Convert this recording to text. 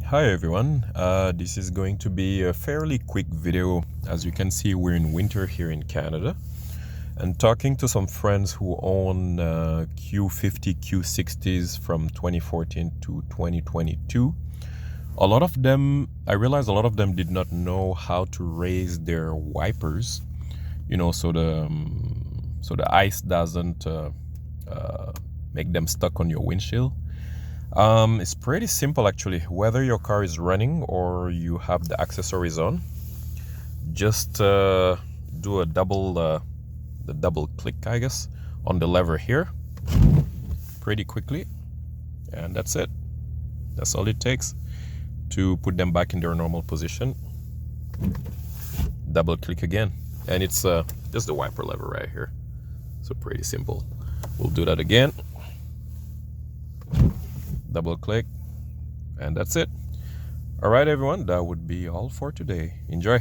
Hi everyone, this is going to be a fairly quick video. As you can see, we're in winter here in Canada, and talking to some friends who own Q50 Q60s from 2014 to 2022. I realized a lot of them did not know how to raise their wipers, so the ice doesn't make them stuck on your windshield. It's pretty simple actually. Whether your car is running or you have the accessories on, just do the double click, I guess, on the lever here pretty quickly, and that's it. That's all it takes to put them back in their normal position. Double click again, and it's just the wiper lever right here. So pretty simple. We'll do that again. Double click, and that's it. All right everyone, that would be all for today. Enjoy.